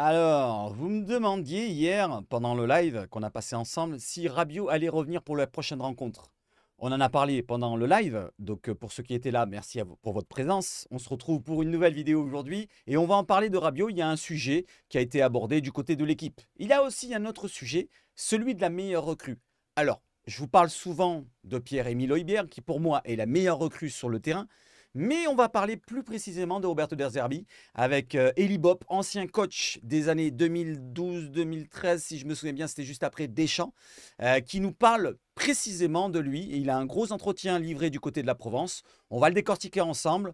Alors, vous me demandiez hier, pendant le live qu'on a passé ensemble, si Rabiot allait revenir pour la prochaine rencontre. On en a parlé pendant le live, donc pour ceux qui étaient là, merci à vous pour votre présence. On se retrouve pour une nouvelle vidéo aujourd'hui et on va en parler de Rabiot. Il y a un sujet qui a été abordé du côté de l'équipe. Il y a aussi un autre sujet, celui de la meilleure recrue. Alors, je vous parle souvent de Pierre-Emile Højbjerg, qui pour moi est la meilleure recrue sur le terrain. Mais on va parler plus précisément de Roberto De Zerbi avec Eli Bopp, ancien coach des années 2012-2013, si je me souviens bien, c'était juste après Deschamps, qui nous parle précisément de lui. Et il a un gros entretien livré du côté de la Provence. On va le décortiquer ensemble.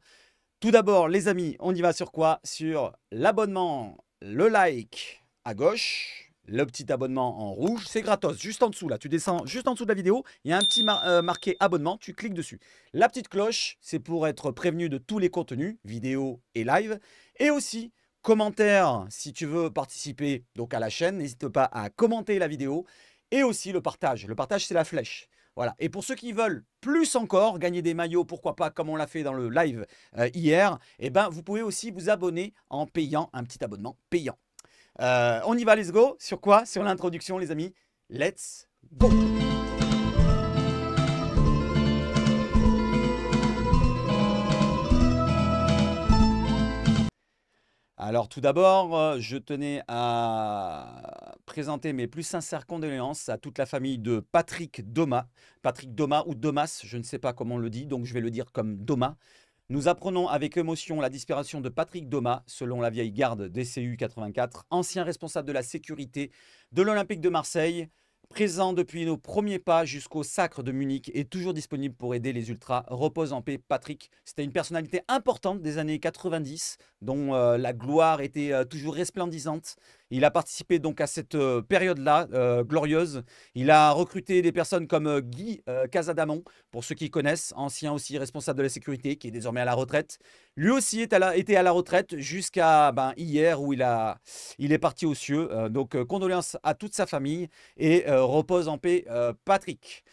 Tout d'abord, les amis, on y va sur quoi? Sur l'abonnement, le like à gauche. Le petit abonnement en rouge, c'est gratos, juste en dessous là, tu descends juste en dessous de la vidéo, il y a un petit marqué abonnement, tu cliques dessus. La petite cloche, c'est pour être prévenu de tous les contenus, vidéo et live. Et aussi, commentaire, si tu veux participer donc à la chaîne, n'hésite pas à commenter la vidéo. Et aussi le partage, c'est la flèche. Voilà. Et pour ceux qui veulent plus encore gagner des maillots, pourquoi pas, comme on l'a fait dans le live hier, eh ben, vous pouvez aussi vous abonner en payant un petit abonnement payant. On y va, let's go. Sur quoi? Sur l'introduction, les amis. Let's go. Alors tout d'abord, je tenais à présenter mes plus sincères condoléances à toute la famille de Patrick Domas. Patrick Domas ou Domas, je ne sais pas comment on le dit, donc je vais le dire comme Domas. Nous apprenons avec émotion la disparition de Patrick Domas, selon la vieille garde DCU 84, ancien responsable de la sécurité de l'Olympique de Marseille, présent depuis nos premiers pas jusqu'au Sacre de Munich et toujours disponible pour aider les Ultras. Repose en paix, Patrick. C'était une personnalité importante des années 90, dont la gloire était toujours resplendissante. Il a participé donc à cette période-là, glorieuse. Il a recruté des personnes comme Guy Casadamon, pour ceux qui connaissent, ancien aussi responsable de la sécurité, qui est désormais à la retraite. Lui aussi était à la retraite jusqu'à hier, où il est parti aux cieux. Donc condoléances à toute sa famille et repose en paix, Patrick.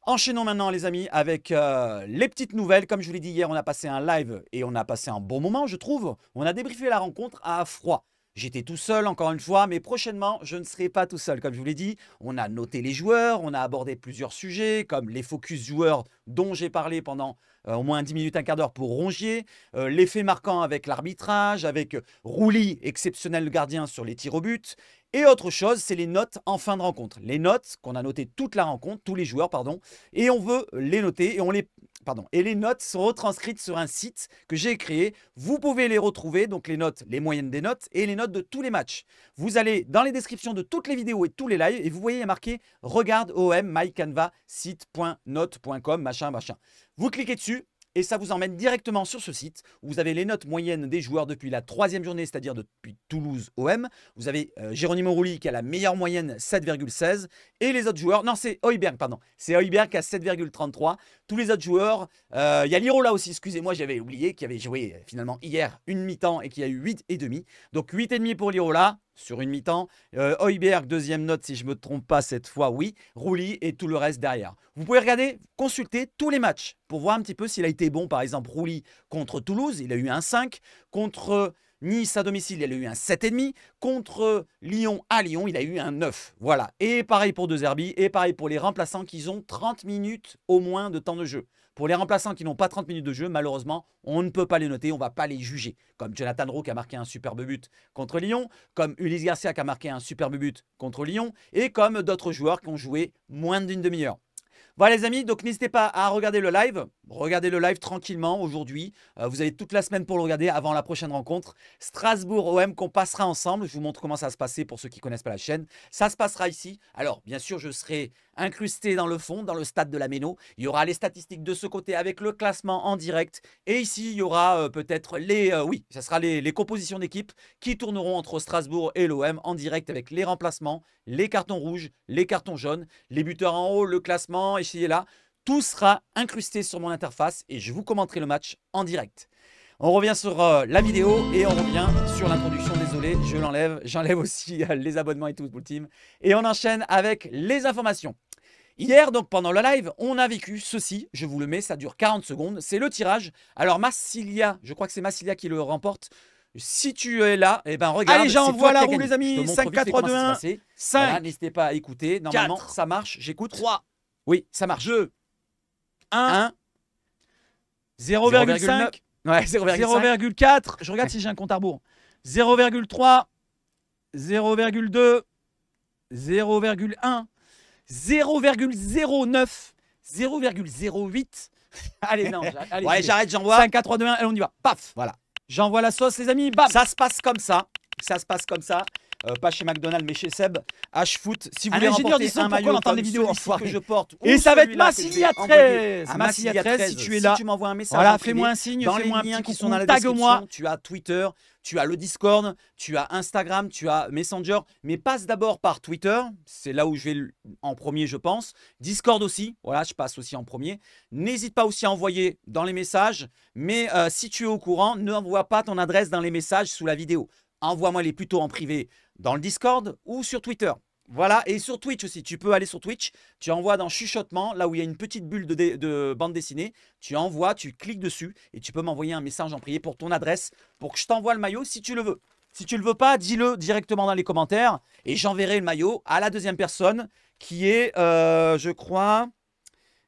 Enchaînons maintenant, les amis, avec les petites nouvelles. Comme je vous l'ai dit hier, on a passé un live et on a passé un bon moment, je trouve. On a débriefé la rencontre à froid. J'étais tout seul, encore une fois, mais prochainement, je ne serai pas tout seul. Comme je vous l'ai dit, on a noté les joueurs, on a abordé plusieurs sujets, comme les focus joueurs dont j'ai parlé pendant au moins 10 minutes, un quart d'heure pour Rongier, l'effet marquant avec l'arbitrage, avec Rouli, exceptionnel gardien sur les tirs au but. Et autre chose, c'est les notes en fin de rencontre. Les notes qu'on a notées toute la rencontre, tous les joueurs, pardon, et on veut les noter et les notes sont retranscrites sur un site que j'ai créé. Vous pouvez les retrouver, donc les notes, les moyennes des notes et les notes de tous les matchs. Vous allez dans les descriptions de toutes les vidéos et tous les lives et vous voyez marqué regarde OM mycanva site.note.com machin machin. Vous cliquez dessus. Et ça vous emmène directement sur ce site où vous avez les notes moyennes des joueurs depuis la 3e journée, c'est-à-dire depuis Toulouse OM. Vous avez Geronimo Rulli qui a la meilleure moyenne, 7,16. Et les autres joueurs, non, c'est Højbjerg, pardon. C'est Højbjerg qui a 7,33. Tous les autres joueurs, il y a Lirola aussi, excusez-moi, j'avais oublié, qui avait joué finalement hier une mi-temps et qui a eu 8,5. Donc 8,5 pour Lirola sur une mi-temps. Højbjerg, deuxième note, si je ne me trompe pas cette fois, oui. Rulli et tout le reste derrière. Vous pouvez regarder, consulter tous les matchs pour voir un petit peu s'il a été bon. Par exemple, Rulli contre Toulouse, il a eu un 5. Contre Nice à domicile, il a eu un 7,5. Contre Lyon à Lyon, il a eu un 9. Voilà. Et pareil pour De Zerbi. Et pareil pour les remplaçants qui ont 30 minutes au moins de temps de jeu. Pour les remplaçants qui n'ont pas 30 minutes de jeu, malheureusement, on ne peut pas les noter, on ne va pas les juger. Comme Jonathan Rowe qui a marqué un superbe but contre Lyon, comme Ulysse Garcia qui a marqué un superbe but contre Lyon, et comme d'autres joueurs qui ont joué moins d'une demi-heure. Voilà les amis, donc n'hésitez pas à regarder le live. Regardez le live tranquillement aujourd'hui. Vous avez toute la semaine pour le regarder avant la prochaine rencontre. Strasbourg-OM qu'on passera ensemble. Je vous montre comment ça va se passer pour ceux qui ne connaissent pas la chaîne. Ça se passera ici. Alors bien sûr, je serai incrusté dans le fond, dans le stade de la Méno. Il y aura les statistiques de ce côté avec le classement en direct. Et ici, il y aura peut-être ça sera les compositions d'équipe qui tourneront entre Strasbourg et l'OM en direct avec les remplacements, les cartons rouges, les cartons jaunes, les buteurs en haut, le classement, ici et là. Tout sera incrusté sur mon interface et je vous commenterai le match en direct. On revient sur la vidéo et on revient sur l'introduction. Désolé, je l'enlève. J'enlève aussi les abonnements et tout pour le team. Et on enchaîne avec les informations. Hier, donc pendant le live, on a vécu ceci. Je vous le mets, ça dure 40 secondes. C'est le tirage. Alors Massilia, je crois que c'est Massilia qui le remporte. Si tu es là, eh ben regarde. Allez, j'envoie c'est toi la qui as roue, gagné. les amis. Je te montre 5, vite 4, fait 3, comment 2, ça s'est 1. passé. 5, Voilà, n'hésitez pas à écouter. Normalement, 4, ça marche. J'écoute. 3, Oui, ça marche. 2, 1, 1, 0,5, 0,9. Ouais, 0,5. 0,4. Je regarde si j'ai un compte à rebours. 0,3, 0,2, 0,1, 0,09, 0,08. Allez, non, allez, Ouais, j'arrête, j'envoie. 5, 4, 3, 2, 1, allez, on y va. Paf. Voilà. J'envoie la sauce, les amis. Bam. Ça se passe comme ça. Ça se passe comme ça. Pas chez McDonald's, mais chez Seb. H-Foot. Si vous Un voulez ingénieur remporter du son, un pourquoi maillot on entend comme des vidéos celui-ci enfoirées. que je porte, Et ou ça va être celui-là que je vais Massilia envoyer 13. à Massilia 13, si tu es si là. tu m'envoies un message Voilà, en fais-moi privé, un signe, dans les fais-moi un liens petit qui sont dans la coucou, tag-moi. description, tu as Twitter, tu as le Discord, tu as Instagram, tu as Messenger, mais passe d'abord par Twitter, c'est là où je vais en premier je pense, Discord aussi, voilà, je passe aussi en premier. N'hésite pas aussi à envoyer dans les messages, mais si tu es au courant, n'envoie pas ton adresse dans les messages sous la vidéo. Envoie-moi les plutôt en privé dans le Discord ou sur Twitter. Voilà, et sur Twitch aussi, tu peux aller sur Twitch, tu envoies dans chuchotement, là où il y a une petite bulle de bande dessinée, tu envoies, tu cliques dessus et tu peux m'envoyer un message en privé pour ton adresse, pour que je t'envoie le maillot si tu le veux. Si tu ne le veux pas, dis-le directement dans les commentaires et j'enverrai le maillot à la deuxième personne qui est, je crois,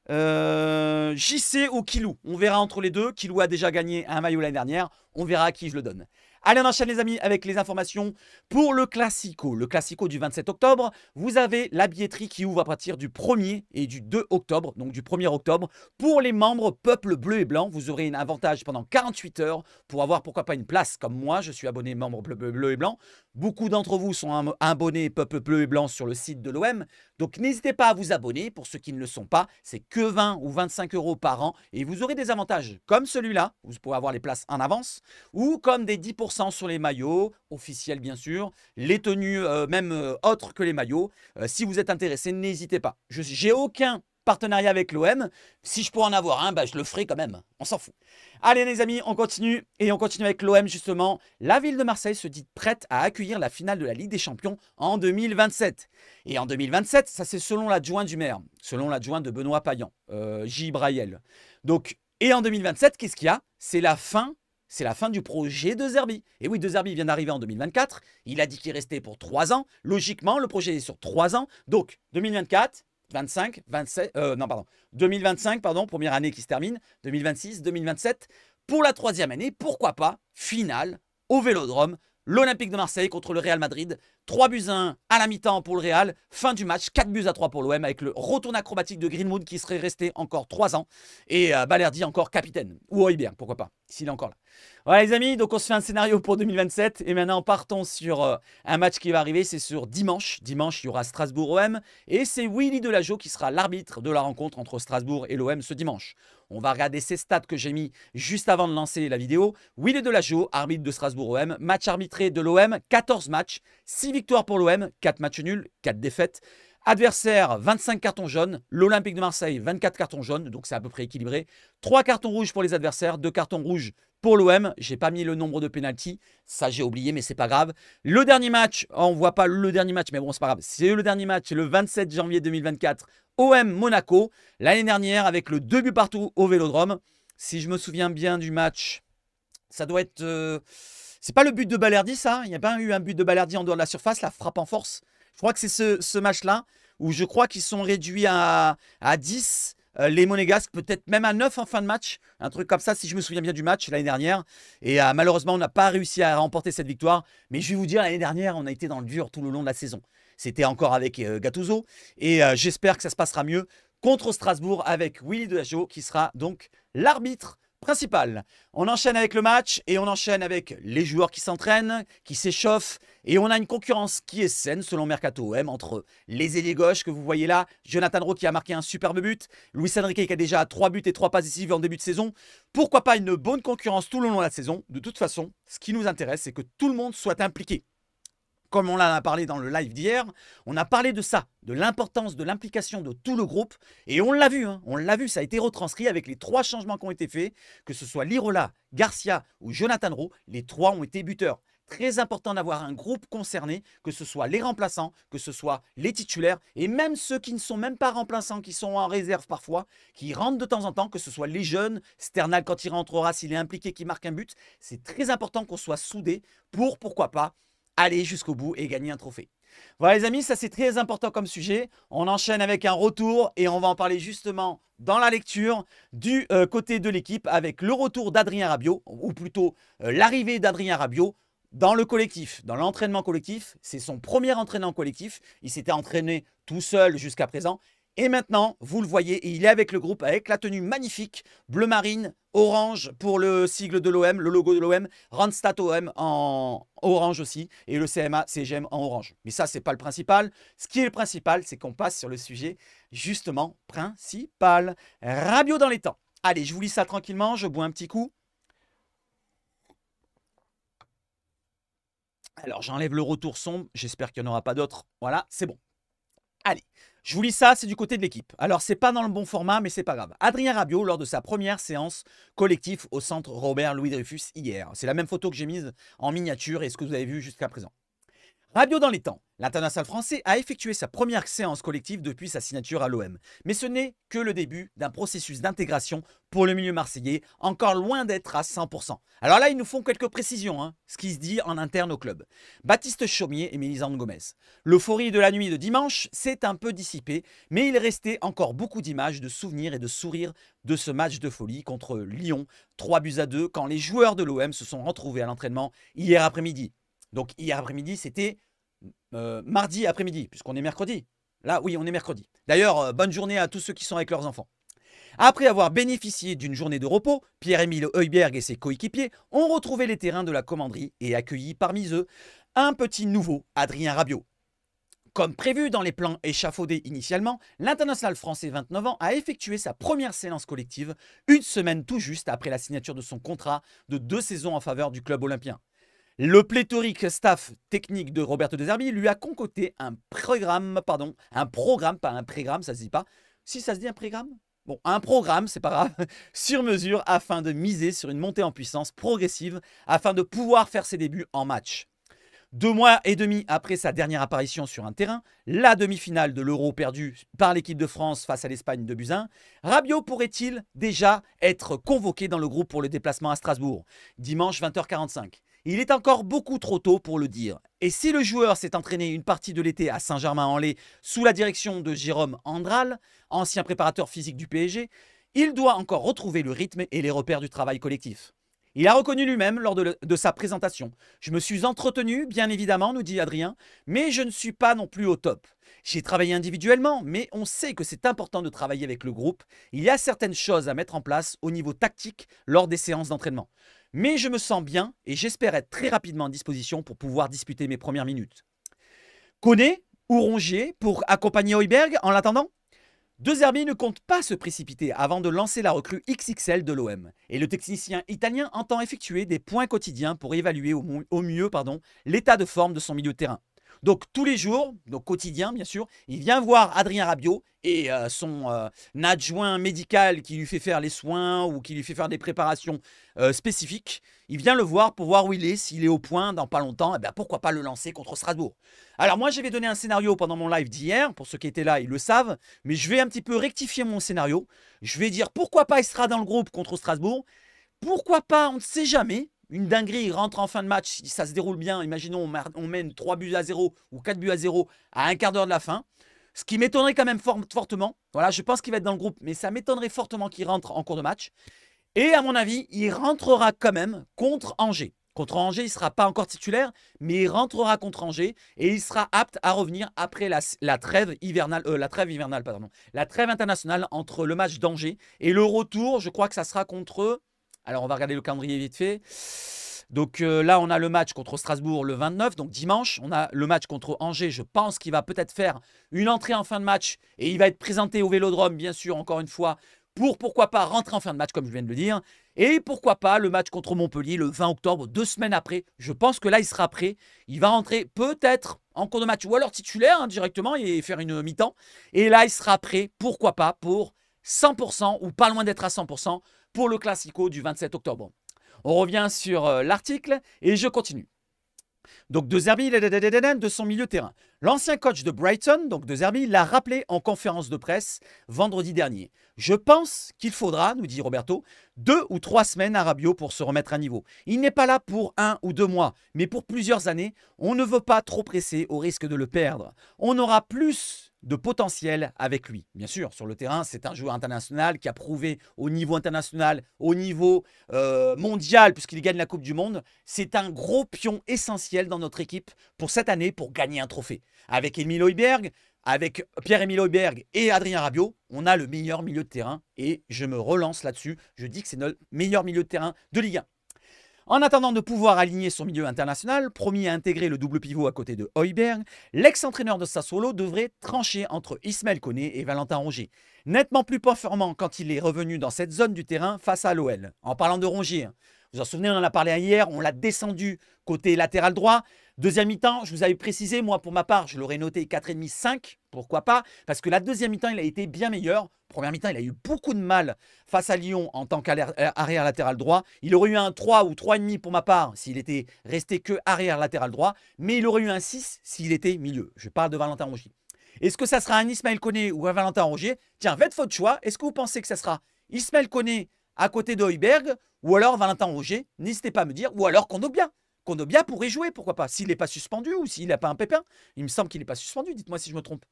JC ou Kilou. On verra entre les deux. Kilou a déjà gagné un maillot l'année dernière, on verra à qui je le donne. Allez, on enchaîne les amis avec les informations pour le Classico. Le Classico du 27 octobre, vous avez la billetterie qui ouvre à partir du 1er et du 2 octobre, donc du 1er octobre. Pour les membres Peuple Bleu et Blanc, vous aurez un avantage pendant 48 heures pour avoir pourquoi pas une place. Comme moi, je suis abonné membre Bleu et Blanc. Beaucoup d'entre vous sont abonnés Peuple Bleu et Blanc sur le site de l'OM. Donc n'hésitez pas à vous abonner. Pour ceux qui ne le sont pas, c'est que 20 ou 25 euros par an. Et vous aurez des avantages comme celui-là, vous pourrez avoir les places en avance, ou comme des 10% sur les maillots, officiels bien sûr, les tenues même autres que les maillots. Si vous êtes intéressé, n'hésitez pas. J'ai aucun partenariat avec l'OM. Si je pourrais en avoir un, bah, je le ferai quand même. On s'en fout. Allez les amis, on continue. Et on continue avec l'OM justement. La ville de Marseille se dit prête à accueillir la finale de la Ligue des Champions en 2027. Et en 2027, ça c'est selon l'adjoint du maire, selon l'adjoint de Benoît Payan, J. Braillel. Donc, et en 2027, qu'est-ce qu'il y a? C'est la fin du projet de Zerbi. Et oui, de Zerbi vient d'arriver en 2024. Il a dit qu'il restait pour 3 ans. Logiquement, le projet est sur 3 ans. Donc, 2024, 25, 27, non, pardon. 2025, pardon, première année qui se termine. 2026, 2027. Pour la 3e année, pourquoi pas, finale au Vélodrome. L'Olympique de Marseille contre le Real Madrid. 3-1 à la mi-temps pour le Real. Fin du match, 4-3 pour l'OM avec le retour acrobatique de Greenwood qui serait resté encore 3 ans. Et Balerdi encore capitaine. Ou Højbjerg, pourquoi pas, s'il est encore là. Voilà les amis, donc on se fait un scénario pour 2027. Et maintenant partons sur un match qui va arriver, c'est sur dimanche. Dimanche, il y aura Strasbourg-OM. Et c'est Willy Delageau qui sera l'arbitre de la rencontre entre Strasbourg et l'OM ce dimanche. On va regarder ces stats que j'ai mis juste avant de lancer la vidéo. Willy Delageau, arbitre de Strasbourg-OM. Match arbitré de l'OM, 14 matchs. 6 victoires pour l'OM, 4 matchs nuls, 4 défaites. Adversaire, 25 cartons jaunes. L'Olympique de Marseille, 24 cartons jaunes. Donc c'est à peu près équilibré. 3 cartons rouges pour les adversaires, 2 cartons rouges pour l'OM. J'ai pas mis le nombre de pénaltys. Ça, j'ai oublié, mais c'est pas grave. Le dernier match, on voit pas le dernier match, mais bon, c'est pas grave. C'est le dernier match, c'est le 27 janvier 2024. OM Monaco. L'année dernière, avec le 2 buts partout au Vélodrome. Si je me souviens bien du match, ça doit être... c'est pas le but de Balerdi, ça? Il n'y a pas eu un but de Balerdi en dehors de la surface, la frappe en force? Je crois que c'est ce match-là où je crois qu'ils sont réduits à 10. Les Monégasques, peut-être même à 9 en fin de match. Un truc comme ça, si je me souviens bien du match l'année dernière. Et malheureusement, on n'a pas réussi à remporter cette victoire. Mais je vais vous dire, l'année dernière, on a été dans le dur tout le long de la saison. C'était encore avec Gattuso. Et j'espère que ça se passera mieux contre Strasbourg avec Willy Delageau qui sera donc l'arbitre principal. On enchaîne avec le match et on enchaîne avec les joueurs qui s'entraînent, qui s'échauffent et on a une concurrence qui est saine selon Mercato OM entre les ailiers gauches que vous voyez là, Jonathan Rowe qui a marqué un superbe but, Luis Enrique qui a déjà 3 buts et 3 passes décisives en début de saison. Pourquoi pas une bonne concurrence tout le long de la saison? De toute façon, ce qui nous intéresse, c'est que tout le monde soit impliqué. Comme on en a parlé dans le live d'hier, on a parlé de ça, de l'importance de l'implication de tout le groupe. Et on l'a vu, hein, ça a été retranscrit avec les 3 changements qui ont été faits, que ce soit Lirola, Garcia ou Jonathan Rowe, les 3 ont été buteurs. Très important d'avoir un groupe concerné, que ce soit les remplaçants, que ce soit les titulaires, et même ceux qui ne sont même pas remplaçants, qui sont en réserve parfois, qui rentrent de temps en temps, que ce soit les jeunes, Sternal quand il rentrera, s'il est impliqué, qui marque un but. C'est très important qu'on soit soudés pour, pourquoi pas, aller jusqu'au bout et gagner un trophée. Voilà les amis, ça c'est très important comme sujet. On enchaîne avec un retour et on va en parler justement dans la lecture du côté de l'équipe avec le retour d'Adrien Rabiot, ou plutôt l'arrivée d'Adrien Rabiot dans le collectif, dans l'entraînement collectif. C'est son premier entraînement collectif. Il s'était entraîné tout seul jusqu'à présent. Et maintenant, vous le voyez, il est avec le groupe, avec la tenue magnifique, bleu marine, orange pour le sigle de l'OM, le logo de l'OM, Randstad OM en orange aussi, et le CMA, CGM en orange. Mais ça, ce n'est pas le principal. Ce qui est le principal, c'est qu'on passe sur le sujet, justement, principal. Rabiot dans les temps. Allez, je vous lis ça tranquillement, je bois un petit coup. Alors, j'enlève le retour sombre, j'espère qu'il n'y en aura pas d'autres. Voilà, c'est bon. Allez, je vous lis ça, c'est du côté de l'équipe. Alors, c'est pas dans le bon format, mais c'est pas grave. Adrien Rabiot, lors de sa première séance collective au centre Robert Louis Dreyfus hier. C'est la même photo que j'ai mise en miniature et ce que vous avez vu jusqu'à présent. Rabiot dans les temps. L'international français a effectué sa première séance collective depuis sa signature à l'OM. Mais ce n'est que le début d'un processus d'intégration pour le milieu marseillais, encore loin d'être à 100%. Alors là, ils nous font quelques précisions, ce qui se dit en interne au club. Baptiste Chaumier et Mélisande Gomez. L'euphorie de la nuit de dimanche s'est un peu dissipée, mais il restait encore beaucoup d'images, de souvenirs et de sourires de ce match de folie contre Lyon, 3-2 quand les joueurs de l'OM se sont retrouvés à l'entraînement hier après-midi. Donc hier après-midi, c'était mardi après-midi, puisqu'on est mercredi. Là, oui, on est mercredi. D'ailleurs, bonne journée à tous ceux qui sont avec leurs enfants. Après avoir bénéficié d'une journée de repos, Pierre-Emile Højbjerg et ses coéquipiers ont retrouvé les terrains de la commanderie et accueilli parmi eux un petit nouveau, Adrien Rabiot. Comme prévu dans les plans échafaudés initialement, l'international français 29 ans a effectué sa première séance collective une semaine tout juste après la signature de son contrat de 2 saisons en faveur du club olympien. Le pléthorique staff technique de Roberto De Zerbi lui a concocté un programme, pas un prégramme, ça se dit pas. Si ça se dit un prégramme, bon, un programme, c'est pas grave, sur mesure afin de miser sur une montée en puissance progressive afin de pouvoir faire ses débuts en match. 2 mois et demi après sa dernière apparition sur un terrain, la demi-finale de l'Euro perdue par l'équipe de France face à l'Espagne de Buzyn, Rabiot pourrait-il déjà être convoqué dans le groupe pour le déplacement à Strasbourg, dimanche 20h45 ? Il est encore beaucoup trop tôt pour le dire. Et si le joueur s'est entraîné une partie de l'été à Saint-Germain-en-Laye sous la direction de Jérôme Andral, ancien préparateur physique du PSG, il doit encore retrouver le rythme et les repères du travail collectif. Il a reconnu lui-même lors de sa présentation. « Je me suis entretenu, bien évidemment, nous dit Adrien, mais je ne suis pas non plus au top. J'ai travaillé individuellement, mais on sait que c'est important de travailler avec le groupe. Il y a certaines choses à mettre en place au niveau tactique lors des séances d'entraînement. Mais je me sens bien et j'espère être très rapidement en disposition pour pouvoir disputer mes premières minutes. » Koné ou Rongier pour accompagner Højbjerg en l'attendant ? De Zerbi ne compte pas se précipiter avant de lancer la recrue XXL de l'OM. Et le technicien italien entend effectuer des points quotidiens pour évaluer au mieux l'état de forme de son milieu de terrain. Donc tous les jours, donc quotidien bien sûr, il vient voir Adrien Rabiot et son adjoint médical qui lui fait faire les soins ou qui lui fait faire des préparations spécifiques. Il vient le voir pour voir où il est, s'il est au point dans pas longtemps, et bien pourquoi pas le lancer contre Strasbourg. Alors moi j'avais donné un scénario pendant mon live d'hier, pour ceux qui étaient là ils le savent, mais je vais un petit peu rectifier mon scénario. Je vais dire pourquoi pas il sera dans le groupe contre Strasbourg, pourquoi pas, on ne sait jamais. Une dinguerie, il rentre en fin de match, si ça se déroule bien, imaginons on mène 3-0 ou 4-0 à un quart d'heure de la fin. Ce qui m'étonnerait quand même fortement. Voilà, je pense qu'il va être dans le groupe, mais ça m'étonnerait fortement qu'il rentre en cours de match. Et à mon avis, il rentrera quand même contre Angers. Contre Angers, il ne sera pas encore titulaire, mais il rentrera contre Angers et il sera apte à revenir après la trêve internationale entre le match d'Angers et le retour. Je crois que ça sera contre... Alors, on va regarder le calendrier vite fait. Donc là, on a le match contre Strasbourg le 29, donc dimanche. On a le match contre Angers. Je pense qu'il va peut-être faire une entrée en fin de match et il va être présenté au Vélodrome, bien sûr, encore une fois, pour pourquoi pas rentrer en fin de match, comme je viens de le dire. Et pourquoi pas le match contre Montpellier le 20 octobre, 2 semaines après. Je pense que là, il sera prêt. Il va rentrer peut-être en cours de match ou alors titulaire directement et faire une mi-temps. Et là, il sera prêt, pourquoi pas, pour 100% ou pas loin d'être à 100% pour le Classico du 27 octobre. On revient sur l'article et je continue. Donc De Zerbi de son milieu de terrain. L'ancien coach de Brighton, donc De Zerbi, l'a rappelé en conférence de presse vendredi dernier. Je pense qu'il faudra, nous dit Roberto, 2 ou 3 semaines à Rabiot pour se remettre à niveau. Il n'est pas là pour 1 ou 2 mois, mais pour plusieurs années. On ne veut pas trop presser au risque de le perdre. On aura plus de potentiel avec lui. Bien sûr, sur le terrain, c'est un joueur international qui a prouvé au niveau international, au niveau mondial, puisqu'il gagne la Coupe du Monde. C'est un gros pion essentiel dans notre équipe pour cette année, pour gagner un trophée. Avec Emile Højbjerg, avec Pierre-Emile Højbjerg et Adrien Rabiot, on a le meilleur milieu de terrain. Et je me relance là-dessus. Je dis que c'est notre meilleur milieu de terrain de Ligue 1. En attendant de pouvoir aligner son milieu international, promis à intégrer le double pivot à côté de Højbjerg, l'ex-entraîneur de Sassuolo devrait trancher entre Ismaël Koné et Valentin Rongier. Nettement plus performant quand il est revenu dans cette zone du terrain face à l'OL. En parlant de Rongier, vous vous en souvenez, on en a parlé hier, on l'a descendu côté latéral droit. Deuxième mi-temps, je vous avais précisé, moi pour ma part, je l'aurais noté 4,5, 5, pourquoi pas, parce que la deuxième mi-temps, il a été bien meilleur. Première mi-temps, il a eu beaucoup de mal face à Lyon en tant qu'arrière latéral droit. Il aurait eu un 3 ou 3,5 pour ma part s'il était resté que arrière latéral droit, mais il aurait eu un 6 s'il était milieu. Je parle de Valentin Rongier. Est-ce que ça sera un Ismaël Koné ou un Valentin Rongier? Tiens, faites votre choix. Est-ce que vous pensez que ça sera Ismaël Koné à côté de Højbjerg ou alors Valentin Rongier? N'hésitez pas à me dire. Ou alors Kondogbia. Kondogbia pourrait jouer, pourquoi pas, s'il n'est pas suspendu ou s'il n'a pas un pépin. Il me semble qu'il n'est pas suspendu, dites-moi si je me trompe.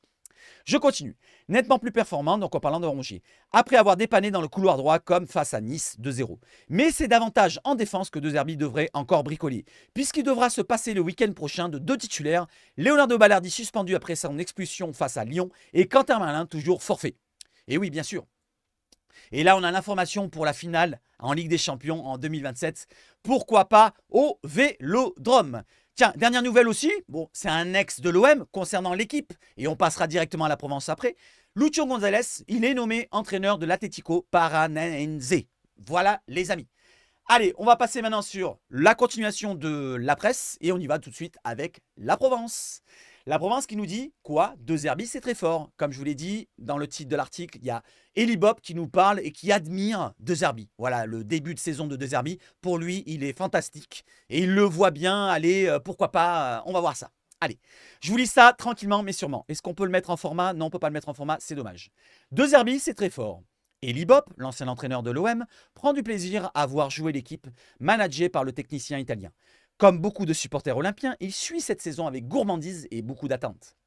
Je continue. Nettement plus performant, donc en parlant de Rongier, après avoir dépanné dans le couloir droit comme face à Nice 2-0. Mais c'est davantage en défense que De Zerbi devrait encore bricoler, puisqu'il devra se passer le week-end prochain de 2 titulaires, Leonardo Balerdi suspendu après son expulsion face à Lyon et Quentin Merlin toujours forfait. Et oui, bien sûr. Et là, on a l'information pour la finale en Ligue des Champions en 2027. Pourquoi pas au Vélodrome? Tiens, dernière nouvelle aussi, bon, c'est un ex de l'OM concernant l'équipe, et on passera directement à la Provence après. Lucho González, il est nommé entraîneur de l'Atlético Paranaense. Voilà les amis. Allez, on va passer maintenant sur la continuation de la presse, et on y va tout de suite avec la Provence. La Provence qui nous dit quoi? De Zerbi, c'est très fort. Comme je vous l'ai dit dans le titre de l'article, il y a Eli Bob qui nous parle et qui admire De Zerbi. Voilà, le début de saison de Zerbi. Pour lui, il est fantastique. Et il le voit bien. Allez, pourquoi pas, on va voir ça. Allez, je vous lis ça tranquillement mais sûrement. Est-ce qu'on peut le mettre en format? Non, on ne peut pas le mettre en format, c'est dommage. De Zerbi, c'est très fort. Eli Bob, l'ancien entraîneur de l'OM, prend du plaisir à voir jouer l'équipe managée par le technicien italien. Comme beaucoup de supporters olympiens, il suit cette saison avec gourmandise et beaucoup d'attente.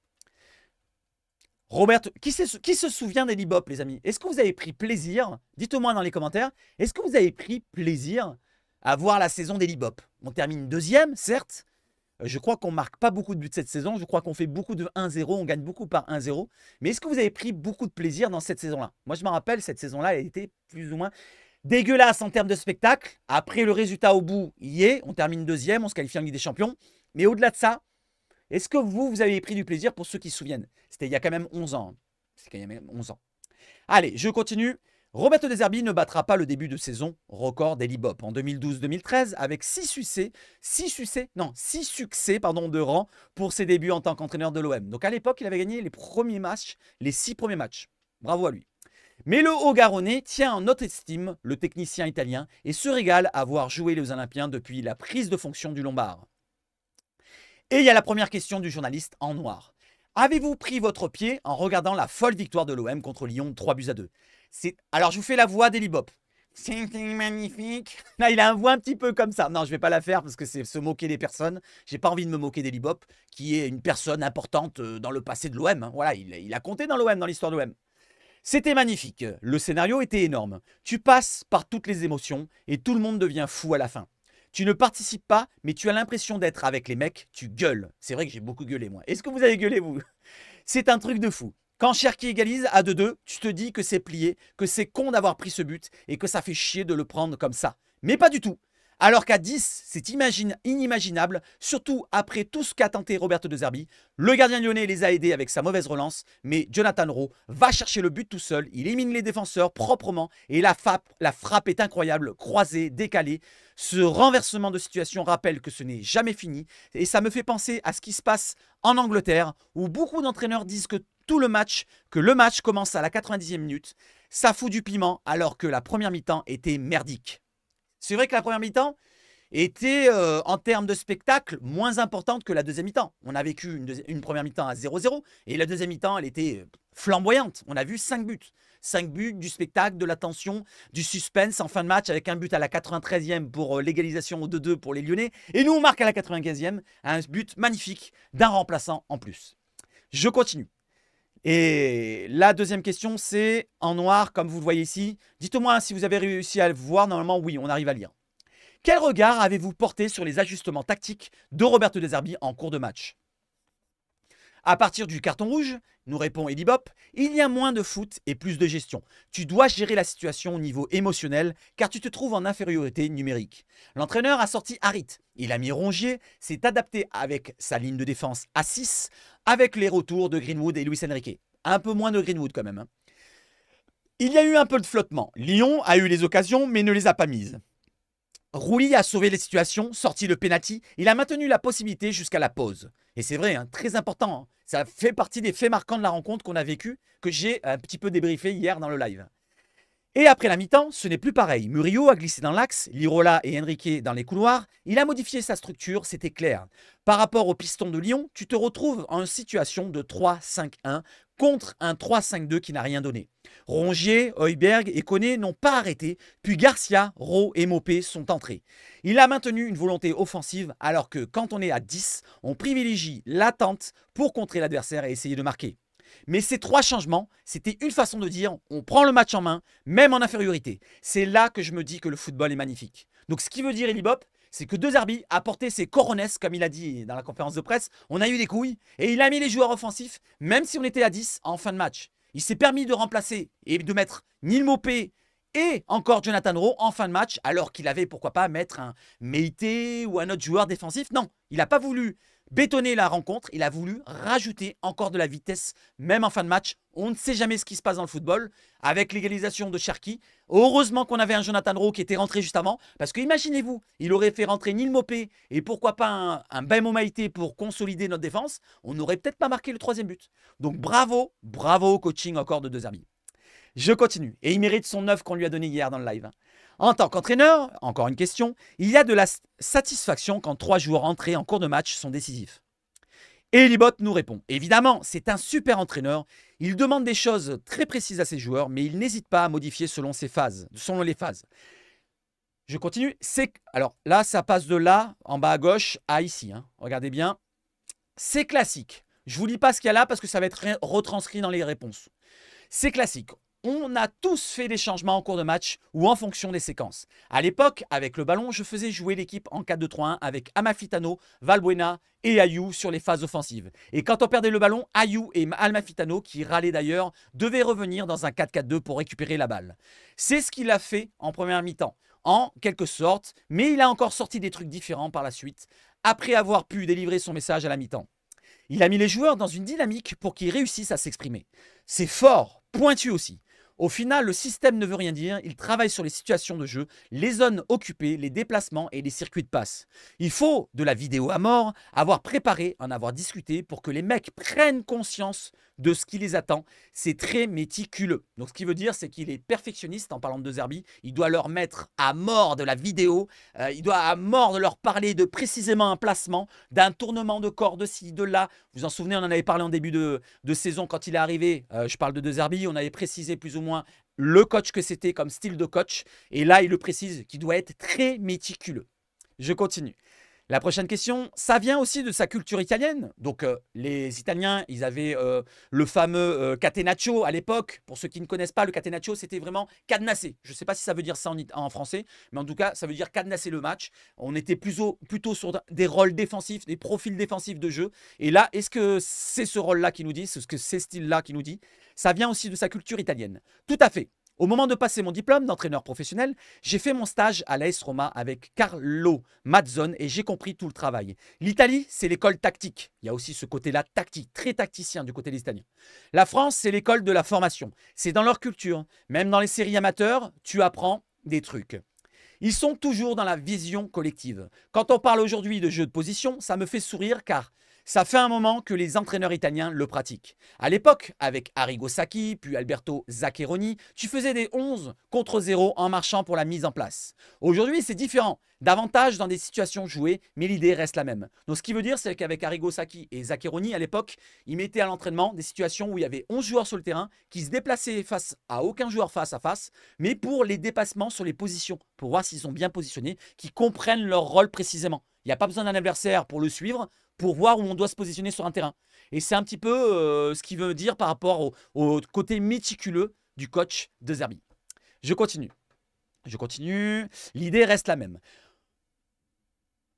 Robert, qui se souvient d'Eli Bob, les amis? Est-ce que vous avez pris plaisir? Dites-moi dans les commentaires. Est-ce que vous avez pris plaisir à voir la saison d'Eli Bob? On termine deuxième, certes. Je crois qu'on ne marque pas beaucoup de buts cette saison. Je crois qu'on fait beaucoup de 1-0. On gagne beaucoup par 1-0. Mais est-ce que vous avez pris beaucoup de plaisir dans cette saison-là? Moi, je me rappelle, cette saison-là, elle a été plus ou moins dégueulasse en termes de spectacle. Après, le résultat au bout y est. On termine deuxième, on se qualifie en Ligue des Champions. Mais au-delà de ça, est-ce que vous avez pris du plaisir pour ceux qui se souviennent? C'était il y a quand même 11 ans. C'était il y a même 11 ans. Allez, je continue. Roberto De Zerbi ne battra pas le début de saison record d'Eli Bob en 2012-2013 avec 6 succès de rang pour ses débuts en tant qu'entraîneur de l'OM. Donc à l'époque, il avait gagné les premiers matchs, les 6 premiers matchs. Bravo à lui. Mais le Haut-Garonnais tient en haute estime le technicien italien et se régale à voir jouer les Olympiens depuis la prise de fonction du Lombard. Et il y a la première question du journaliste en noir. Avez-vous pris votre pied en regardant la folle victoire de l'OM contre Lyon 3-2? Alors je vous fais la voix d'Eli Bob. C'était magnifique. Là, il a un voix un petit peu comme ça. Non, je ne vais pas la faire parce que c'est se moquer des personnes. J'ai pas envie de me moquer d'Eli Bob, qui est une personne importante dans le passé de l'OM. Voilà, il a compté dans l'OM, dans l'histoire de l'OM. C'était magnifique. Le scénario était énorme. Tu passes par toutes les émotions et tout le monde devient fou à la fin. Tu ne participes pas, mais tu as l'impression d'être avec les mecs. Tu gueules. C'est vrai que j'ai beaucoup gueulé, moi. Est-ce que vous avez gueulé, vous? C'est un truc de fou. Quand Cherki égalise à 2-2, tu te dis que c'est plié, que c'est con d'avoir pris ce but et que ça fait chier de le prendre comme ça. Mais pas du tout. Alors qu'à 10, c'est inimaginable, surtout après tout ce qu'a tenté Roberto De Zerbi. Le gardien lyonnais les a aidés avec sa mauvaise relance, mais Jonathan Rowe va chercher le but tout seul, il élimine les défenseurs proprement et la frappe est incroyable, croisée, décalée. Ce renversement de situation rappelle que ce n'est jamais fini et ça me fait penser à ce qui se passe en Angleterre où beaucoup d'entraîneurs disent que le match commence à la 90e minute. Ça fout du piment alors que la première mi-temps était merdique. C'est vrai que la première mi-temps était, en termes de spectacle, moins importante que la deuxième mi-temps. On a vécu une première mi-temps à 0-0 et la deuxième mi-temps, elle était flamboyante. On a vu 5 buts. 5 buts, du spectacle, de la tension, du suspense en fin de match avec un but à la 93e pour l'égalisation au 2-2 pour les Lyonnais. Et nous, on marque à la 95e un but magnifique d'un remplaçant en plus. Je continue. Et la deuxième question, c'est en noir, comme vous le voyez ici. Dites-moi si vous avez réussi à le voir. Normalement, oui, on arrive à lire. Quel regard avez-vous porté sur les ajustements tactiques de Roberto De Zerbi en cours de match? À partir du carton rouge, nous répond Eddie Bop, il y a moins de foot et plus de gestion. Tu dois gérer la situation au niveau émotionnel car tu te trouves en infériorité numérique. L'entraîneur a sorti Harit. Il a mis Rongier, s'est adapté avec sa ligne de défense à 6 avec les retours de Greenwood et Luis Enrique. Un peu moins de Greenwood quand même. Il y a eu un peu de flottement. Lyon a eu les occasions mais ne les a pas mises. Rouli a sauvé les situations, sorti le penalty. Il a maintenu la possibilité jusqu'à la pause. Et c'est vrai, hein, très important. Hein. Ça fait partie des faits marquants de la rencontre qu'on a vécue, que j'ai un petit peu débriefé hier dans le live. Et après la mi-temps, ce n'est plus pareil. Murillo a glissé dans l'axe, Lirola et Enrique dans les couloirs. Il a modifié sa structure, c'était clair. Par rapport au piston de Lyon, tu te retrouves en situation de 3-5-1 contre un 3-5-2 qui n'a rien donné. Rongier, Højbjerg et Koné n'ont pas arrêté, puis Garcia, Rowe et Mopé sont entrés. Il a maintenu une volonté offensive alors que quand on est à 10, on privilégie l'attente pour contrer l'adversaire et essayer de marquer. Mais ces 3 changements, c'était une façon de dire on prend le match en main, même en infériorité. C'est là que je me dis que le football est magnifique. Donc ce qui veut dire, Eddie Bop, c'est que De Zerbi a porté ses coronets, comme il a dit dans la conférence de presse. On a eu des couilles et il a mis les joueurs offensifs, même si on était à 10 en fin de match. Il s'est permis de remplacer et de mettre Neil Mopé et encore Jonathan Rowe en fin de match, alors qu'il avait, pourquoi pas, mettre un Meïté ou un autre joueur défensif. Non, il n'a pas voulu bétonner la rencontre, il a voulu rajouter encore de la vitesse, même en fin de match. On ne sait jamais ce qui se passe dans le football. Avec l'égalisation de Cherki, heureusement qu'on avait un Jonathan Rowe qui était rentré juste avant, parce que imaginez-vous, il aurait fait rentrer Neil Mopé et pourquoi pas un Mbemo Maïté pour consolider notre défense, on n'aurait peut-être pas marqué le 3e but. Donc bravo au coaching encore de De Zerbi. Je continue, et il mérite son 9 qu'on lui a donné hier dans le live. En tant qu'entraîneur, encore une question, il y a de la satisfaction quand 3 joueurs entrés en cours de match sont décisifs. Et Elibot nous répond, évidemment, c'est un super entraîneur, il demande des choses très précises à ses joueurs, mais il n'hésite pas à modifier selon les phases. Je continue, alors là, ça passe de là, en bas à gauche, à ici, hein. Regardez bien, c'est classique. Je ne vous lis pas ce qu'il y a là parce que ça va être retranscrit dans les réponses. C'est classique. On a tous fait des changements en cours de match ou en fonction des séquences. À l'époque, avec le ballon, je faisais jouer l'équipe en 4-2-3-1 avec Amalfitano, Valbuena et Ayou sur les phases offensives. Et quand on perdait le ballon, Ayou et Amalfitano, qui râlaient d'ailleurs, devaient revenir dans un 4-4-2 pour récupérer la balle. C'est ce qu'il a fait en première mi-temps, en quelque sorte, mais il a encore sorti des trucs différents par la suite, après avoir pu délivrer son message à la mi-temps. Il a mis les joueurs dans une dynamique pour qu'ils réussissent à s'exprimer. C'est fort, pointu aussi. Au final, le système ne veut rien dire, il travaille sur les situations de jeu, les zones occupées, les déplacements et les circuits de passe. Il faut de la vidéo à mort, avoir préparé, en avoir discuté pour que les mecs prennent conscience de ce qui les attend. C'est très méticuleux. Donc ce qui veut dire, c'est qu'il est perfectionniste en parlant de Zerbi. Il doit leur mettre à mort de la vidéo, il doit à mort de leur parler de précisément un placement, d'un tournement de corps de ci, de là. Vous vous en souvenez, on en avait parlé en début de saison quand il est arrivé. Je parle de Zerbi, on avait précisé plus ou moins le coach que c'était comme style de coach. Et là, il le précise qu'il doit être très méticuleux. Je continue. La prochaine question, ça vient aussi de sa culture italienne. Donc, les Italiens, ils avaient le fameux catenaccio à l'époque. Pour ceux qui ne connaissent pas, le catenaccio, c'était vraiment cadenasser. Je ne sais pas si ça veut dire ça en français, mais en tout cas, ça veut dire cadenasser le match. On était plutôt sur des rôles défensifs, des profils défensifs de jeu. Et là, est-ce que c'est ce rôle-là qui nous dit, est-ce que c'est ce style-là qui nous dit? Ça vient aussi de sa culture italienne. Tout à fait. Au moment de passer mon diplôme d'entraîneur professionnel, j'ai fait mon stage à l'AS Roma avec Carlo Mazzone et j'ai compris tout le travail. L'Italie, c'est l'école tactique. Il y a aussi ce côté-là tactique, très tacticien du côté des Italiens. La France, c'est l'école de la formation. C'est dans leur culture. Même dans les séries amateurs, tu apprends des trucs. Ils sont toujours dans la vision collective. Quand on parle aujourd'hui de jeu de position, ça me fait sourire car Ça fait un moment que les entraîneurs italiens le pratiquent. À l'époque, avec Arrigo Sacchi, puis Alberto Zaccheroni, tu faisais des 11 contre 0 en marchant pour la mise en place. Aujourd'hui, c'est différent. Davantage dans des situations jouées, mais l'idée reste la même. Donc, ce qui veut dire, c'est qu'avec Arrigo Sacchi et Zaccheroni, à l'époque, ils mettaient à l'entraînement des situations où il y avait 11 joueurs sur le terrain qui se déplaçaient face à aucun joueur face à face, mais pour les dépassements sur les positions, pour voir s'ils sont bien positionnés, qu'ils comprennent leur rôle précisément. Il n'y a pas besoin d'un adversaire pour le suivre, pour voir où on doit se positionner sur un terrain. Et c'est un petit peu ce qu'il veut dire par rapport au côté méticuleux du coach De Zerbi. Je continue. L'idée reste la même.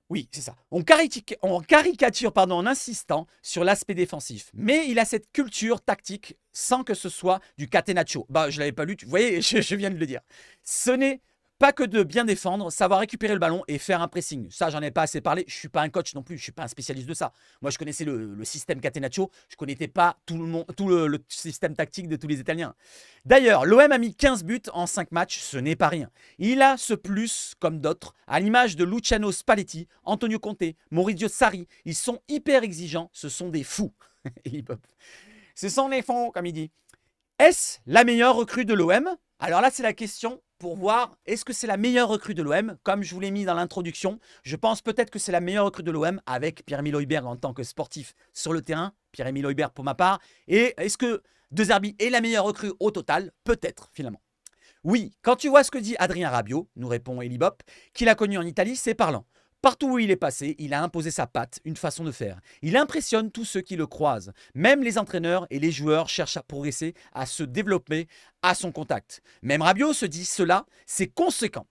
Oui, c'est ça. On caricature en insistant sur l'aspect défensif. Mais il a cette culture tactique sans que ce soit du catenaccio. Bah, je ne l'avais pas lu, vous voyez, je viens de le dire. Ce n'est pas que de bien défendre, savoir récupérer le ballon et faire un pressing. Ça, j'en ai pas assez parlé. Je ne suis pas un coach non plus, je ne suis pas un spécialiste de ça. Moi, je connaissais le système catenaccio. Je ne connaissais pas tout le système tactique de tous les Italiens. D'ailleurs, l'OM a mis 15 buts en 5 matchs, ce n'est pas rien. Il a ce plus, comme d'autres, à l'image de Luciano Spalletti, Antonio Conte, Maurizio Sarri. Ils sont hyper exigeants, ce sont des fous. Ce sont des fous, comme il dit. Est-ce la meilleure recrue de l'OM? Alors là, c'est la question pour voir, est-ce que c'est la meilleure recrue de l'OM? Comme je vous l'ai mis dans l'introduction, je pense peut-être que c'est la meilleure recrue de l'OM avec Pierre-Emile Højbjerg en tant que sportif sur le terrain. Pierre-Emile Højbjerg pour ma part. Et est-ce que De Zerbi est la meilleure recrue au total? Peut-être, finalement. Oui, quand tu vois ce que dit Adrien Rabiot, nous répond Elibop, qu'il a connu en Italie, c'est parlant. Partout où il est passé, il a imposé sa patte, une façon de faire. Il impressionne tous ceux qui le croisent. Même les entraîneurs et les joueurs cherchent à progresser, à se développer à son contact. Même Rabiot se dit cela, c'est conséquent.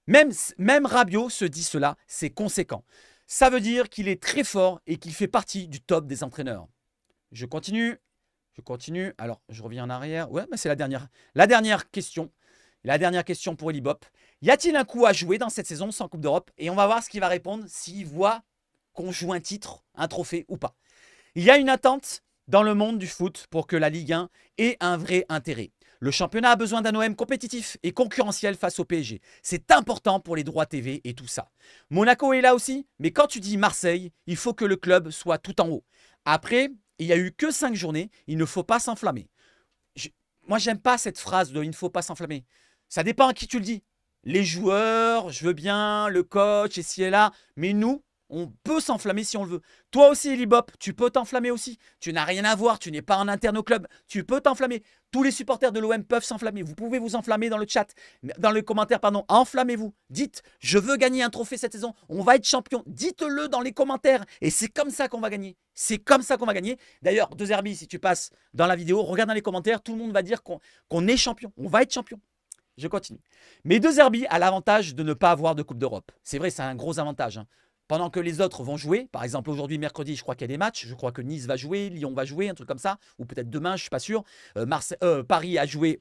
Même Rabiot se dit cela, c'est conséquent. Ça veut dire qu'il est très fort et qu'il fait partie du top des entraîneurs. Je continue. Alors, je reviens en arrière. Ouais, mais c'est la dernière question. La dernière question pour Elibop. Y a-t-il un coup à jouer dans cette saison sans Coupe d'Europe? Et on va voir ce qu'il va répondre, s'il voit qu'on joue un titre, un trophée ou pas. Il y a une attente dans le monde du foot pour que la Ligue 1 ait un vrai intérêt. Le championnat a besoin d'un OM compétitif et concurrentiel face au PSG. C'est important pour les droits TV et tout ça. Monaco est là aussi, mais quand tu dis Marseille, il faut que le club soit tout en haut. Après, il n'y a eu que 5 journées, il ne faut pas s'enflammer. Moi, j'aime pas cette phrase de « il ne faut pas s'enflammer ». Ça dépend à qui tu le dis. Les joueurs, je veux bien, le coach, et ci et là. Mais nous, on peut s'enflammer si on le veut. Toi aussi, Elibop, tu peux t'enflammer aussi. Tu n'as rien à voir, tu n'es pas en interne au club. Tu peux t'enflammer. Tous les supporters de l'OM peuvent s'enflammer. Vous pouvez vous enflammer dans le chat, dans les commentaires, pardon. Enflammez-vous. Dites, je veux gagner un trophée cette saison. On va être champion. Dites-le dans les commentaires. Et c'est comme ça qu'on va gagner. C'est comme ça qu'on va gagner. D'ailleurs, De Zerbi, si tu passes dans la vidéo, regarde dans les commentaires. Tout le monde va dire qu'on est champion. On va être champion. Je continue. Mais De Zerbi a l'avantage de ne pas avoir de Coupe d'Europe. C'est vrai, c'est un gros avantage. Pendant que les autres vont jouer, par exemple aujourd'hui, mercredi, je crois qu'il y a des matchs. Je crois que Nice va jouer, Lyon va jouer, un truc comme ça. Ou peut-être demain, je ne suis pas sûr. Paris a joué.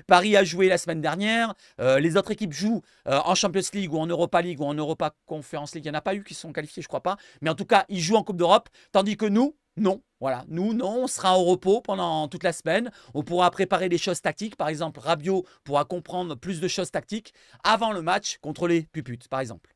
Paris a joué la semaine dernière. Les autres équipes jouent en Champions League ou en Europa League ou en Europa Conference League. Il n'y en a pas eu qui sont qualifiés, je ne crois pas. Mais en tout cas, ils jouent en Coupe d'Europe. Tandis que nous, non. Voilà, nous, non, on sera au repos pendant toute la semaine. On pourra préparer des choses tactiques. Par exemple, Rabiot pourra comprendre plus de choses tactiques avant le match contre les Puputes, par exemple.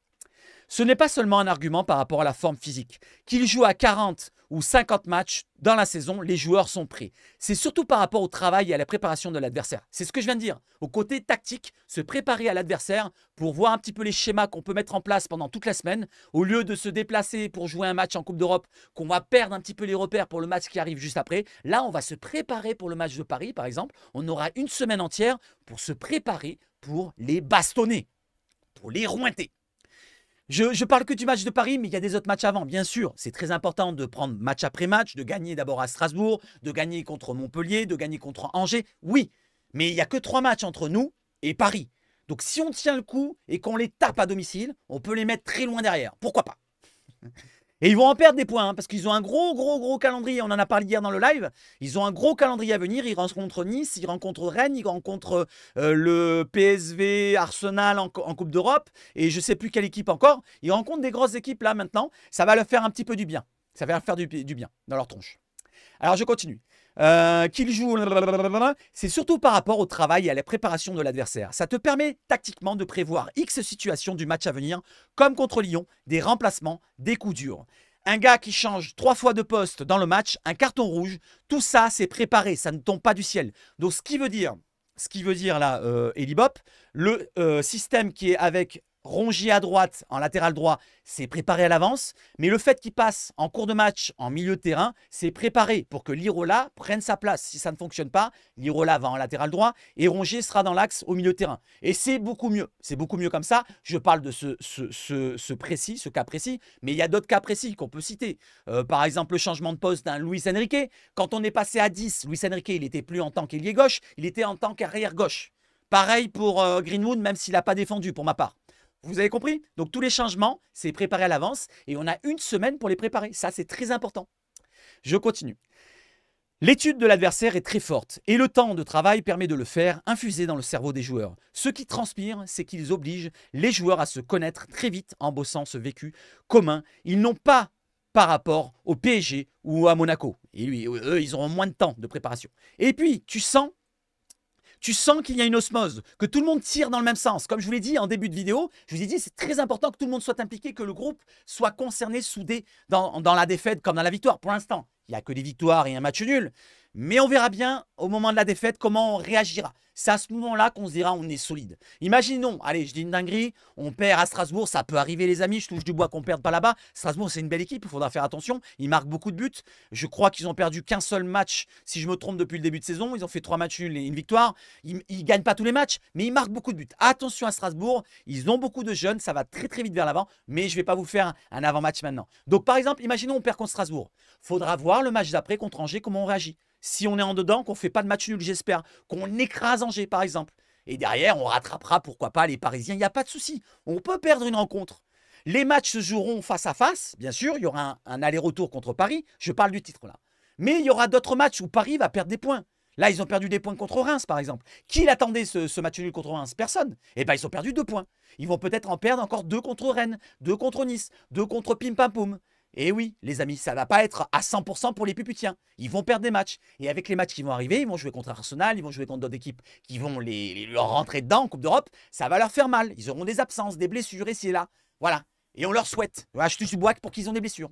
Ce n'est pas seulement un argument par rapport à la forme physique. Qu'ils jouent à 40 ou 50 matchs dans la saison, les joueurs sont prêts. C'est surtout par rapport au travail et à la préparation de l'adversaire. C'est ce que je viens de dire. Au côté tactique, se préparer à l'adversaire pour voir un petit peu les schémas qu'on peut mettre en place pendant toute la semaine. Au lieu de se déplacer pour jouer un match en Coupe d'Europe, qu'on va perdre un petit peu les repères pour le match qui arrive juste après. Là, on va se préparer pour le match de Paris, par exemple. On aura une semaine entière pour se préparer pour les bastonner, pour les rouinter. Je parle que du match de Paris, mais il y a des autres matchs avant, bien sûr. C'est très important de prendre match après match, de gagner d'abord à Strasbourg, de gagner contre Montpellier, de gagner contre Angers. Oui, mais il n'y a que 3 matchs entre nous et Paris. Donc si on tient le coup et qu'on les tape à domicile, on peut les mettre très loin derrière. Pourquoi pas? Et ils vont en perdre des points, hein, parce qu'ils ont un gros calendrier. On en a parlé hier dans le live. Ils ont un gros calendrier à venir. Ils rencontrent Nice, ils rencontrent Rennes, ils rencontrent le PSV, Arsenal en Coupe d'Europe. Et je ne sais plus quelle équipe encore. Ils rencontrent des grosses équipes là maintenant. Ça va leur faire un petit peu du bien. Ça va leur faire du bien dans leur tronche. Alors je continue. Qu'il joue, c'est surtout par rapport au travail et à la préparation de l'adversaire. Ça te permet tactiquement de prévoir X situations du match à venir, comme contre Lyon, des remplacements, des coups durs. Un gars qui change 3 fois de poste dans le match, un carton rouge, tout ça, c'est préparé, ça ne tombe pas du ciel. Donc, ce qui veut dire là, Elibop, le système qui est avec Rongier à droite, en latéral droit, c'est préparé à l'avance. Mais le fait qu'il passe en cours de match, en milieu de terrain, c'est préparé pour que Lirola prenne sa place. Si ça ne fonctionne pas, Lirola va en latéral droit et Rongier sera dans l'axe au milieu de terrain. Et c'est beaucoup mieux. C'est beaucoup mieux comme ça. Je parle de ce cas précis, mais il y a d'autres cas précis qu'on peut citer. Par exemple, le changement de poste d'un Luis Enrique. Quand on est passé à 10, Luis Enrique, il n'était plus en tant qu'ailier gauche, il était en tant qu'arrière gauche. Pareil pour Greenwood, même s'il n'a pas défendu pour ma part. Vous avez compris? Donc tous les changements, c'est préparé à l'avance et on a une semaine pour les préparer. Ça, c'est très important. Je continue. L'étude de l'adversaire est très forte et le temps de travail permet de le faire infuser dans le cerveau des joueurs. Ce qui transpire, c'est qu'ils obligent les joueurs à se connaître très vite en bossant ce vécu commun. Ils n'ont pas par rapport au PSG ou à Monaco. Et lui, eux, ils auront moins de temps de préparation. Et puis, tu sens qu'il y a une osmose, que tout le monde tire dans le même sens. Comme je vous l'ai dit en début de vidéo, je vous ai dit c'est très important que tout le monde soit impliqué, que le groupe soit concerné, soudé dans la défaite comme dans la victoire. Pour l'instant, il n'y a que des victoires et un match nul. Mais on verra bien au moment de la défaite comment on réagira. C'est à ce moment-là qu'on se dira on est solide. Imaginons, allez, je dis une dinguerie, on perd à Strasbourg, ça peut arriver les amis, je touche du bois qu'on ne perde pas là-bas. Strasbourg, c'est une belle équipe, il faudra faire attention. Ils marquent beaucoup de buts. Je crois qu'ils ont perdu qu'un seul match, si je me trompe, depuis le début de saison. Ils ont fait 3 matchs nuls et une victoire. Ils ne gagnent pas tous les matchs, mais ils marquent beaucoup de buts. Attention à Strasbourg, ils ont beaucoup de jeunes, ça va très très vite vers l'avant, mais je ne vais pas vous faire un avant-match maintenant. Donc par exemple, imaginons on perd contre Strasbourg. Il faudra voir le match d'après contre Angers, comment on réagit. Si on est en dedans, qu'on ne fait pas de match nul, j'espère, qu'on écrase Angers par exemple. Et derrière, on rattrapera, pourquoi pas, les Parisiens, il n'y a pas de souci. On peut perdre une rencontre. Les matchs se joueront face à face, bien sûr, il y aura un aller-retour contre Paris, je parle du titre là. Mais il y aura d'autres matchs où Paris va perdre des points. Là, ils ont perdu des points contre Reims, par exemple. Qui l'attendait ce match nul contre Reims? Personne. Eh bien, ils ont perdu 2 points. Ils vont peut-être en perdre encore 2 contre Rennes, 2 contre Nice, 2 contre Pim Pam Poum. Et oui, les amis, ça ne va pas être à 100% pour les Puputiens. Ils vont perdre des matchs. Et avec les matchs qui vont arriver, ils vont jouer contre Arsenal, ils vont jouer contre d'autres équipes qui vont leur rentrer dedans en Coupe d'Europe. Ça va leur faire mal. Ils auront des absences, des blessures ici et là. Voilà. Et on leur souhaite. Voilà, je touche du bois pour qu'ils ont des blessures.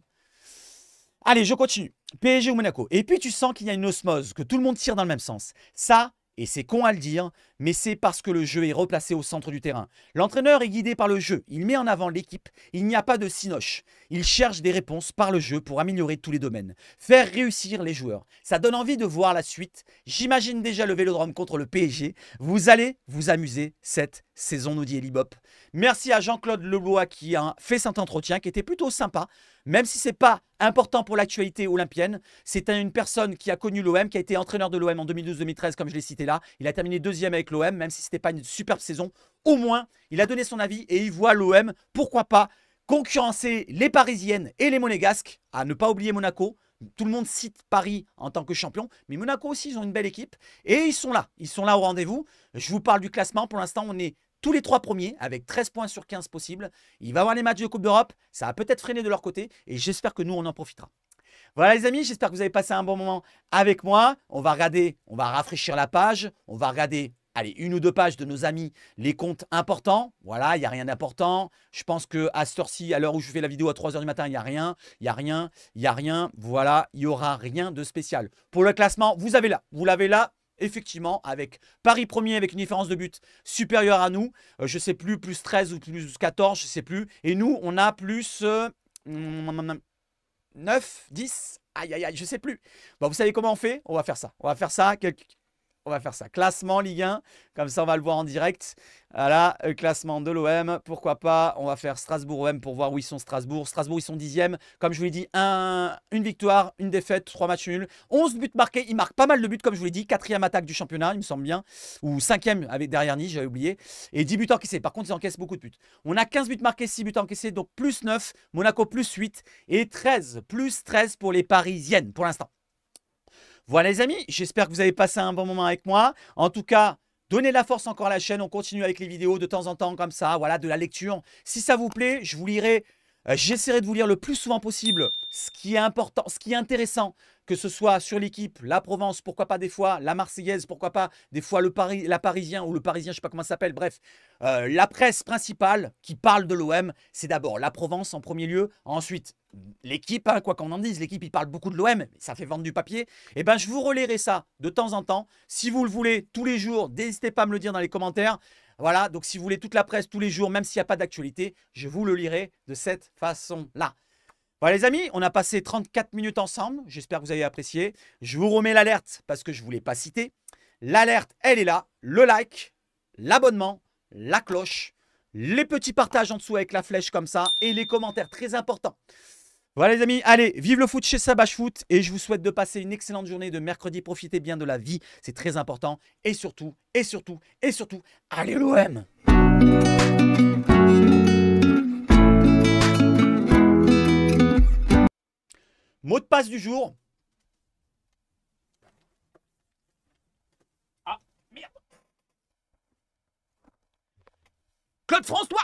Allez, je continue. PSG ou Monaco. Et puis tu sens qu'il y a une osmose, que tout le monde tire dans le même sens. Ça, et c'est con à le dire, mais c'est parce que le jeu est replacé au centre du terrain. L'entraîneur est guidé par le jeu. Il met en avant l'équipe. Il n'y a pas de cinoche. Il cherche des réponses par le jeu pour améliorer tous les domaines. Faire réussir les joueurs. Ça donne envie de voir la suite. J'imagine déjà le Vélodrome contre le PSG. Vous allez vous amuser cette saison, nous dit Elibop. Merci à Jean-Claude Lebois qui a fait cet entretien qui était plutôt sympa. Même si ce n'est pas important pour l'actualité olympienne, c'est une personne qui a connu l'OM, qui a été entraîneur de l'OM en 2012-2013, comme je l'ai cité là. Il a terminé 2e avec l'OM, même si ce n'était pas une superbe saison. Au moins, il a donné son avis et il voit l'OM, pourquoi pas, concurrencer les Parisiennes et les Monégasques, à ne pas oublier Monaco. Tout le monde cite Paris en tant que champion, mais Monaco aussi, ils ont une belle équipe. Et ils sont là au rendez-vous. Je vous parle du classement, pour l'instant, on est tous les 3 premiers avec 13 points sur 15 possibles. Il va y avoir les matchs de Coupe d'Europe. Ça va peut-être freiner de leur côté et j'espère que nous, on en profitera. Voilà les amis, j'espère que vous avez passé un bon moment avec moi. On va regarder, on va rafraîchir la page. On va regarder, allez, 1 ou 2 pages de nos amis, les comptes importants. Voilà, il n'y a rien d'important. Je pense qu'à cette heure-ci, à l'heure où je fais la vidéo à 3 h du matin, il n'y a rien. Il n'y a rien, il n'y a rien. Voilà, il n'y aura rien de spécial. Pour le classement, vous l'avez là. Effectivement, avec Paris premier avec une différence de but supérieure à nous. Je ne sais plus, plus 13 ou plus 14, je ne sais plus. Et nous, on a plus 9, 10, aïe, aïe, aïe, je ne sais plus. Bon, vous savez comment on fait? On va faire ça. On va faire ça. Classement Ligue 1. Comme ça, on va le voir en direct. Voilà, classement de l'OM. Pourquoi pas? On va faire Strasbourg-OM pour voir où ils sont Strasbourg. Strasbourg, ils sont 10e. Comme je vous l'ai dit, une victoire, une défaite, 3 matchs nuls. 11 buts marqués. Ils marquent pas mal de buts, comme je vous l'ai dit. 4e attaque du championnat, il me semble bien. Ou 5e avec derrière Nice, j'avais oublié. Et 10 buts encaissés. Par contre, ils encaissent beaucoup de buts. On a 15 buts marqués, 6 buts encaissés. Donc plus 9. Monaco plus 8. Et 13. Plus 13 pour les Parisiennes pour l'instant. Voilà les amis, j'espère que vous avez passé un bon moment avec moi. En tout cas, donnez de la force encore à la chaîne. On continue avec les vidéos de temps en temps comme ça. Voilà, de la lecture. Si ça vous plaît, je vous lirai. J'essaierai de vous lire le plus souvent possible ce qui est important, ce qui est intéressant, que ce soit sur l'équipe, la Provence, pourquoi pas des fois, la Marseillaise, pourquoi pas des fois la Parisien ou le Parisien, je sais pas comment ça s'appelle, bref. La presse principale qui parle de l'OM, c'est d'abord la Provence en premier lieu, ensuite l'équipe, hein, quoi qu'on en dise, l'équipe il parle beaucoup de l'OM, ça fait vendre du papier. Et ben je vous relayerai ça de temps en temps. Si vous le voulez tous les jours, n'hésitez pas à me le dire dans les commentaires. Voilà, donc si vous voulez toute la presse tous les jours, même s'il n'y a pas d'actualité, je vous le lirai de cette façon-là. Voilà les amis, on a passé 34 minutes ensemble. J'espère que vous avez apprécié. Je vous remets l'alerte parce que je ne vous l'ai pas cité. L'alerte, elle est là. Le like, l'abonnement, la cloche, les petits partages en dessous avec la flèche comme ça et les commentaires très importants. Voilà les amis, allez, vive le foot chez Sabache Foot et je vous souhaite de passer une excellente journée de mercredi. Profitez bien de la vie, c'est très important. Et surtout, allez l'OM! Mot de passe du jour. Ah, merde. Claude François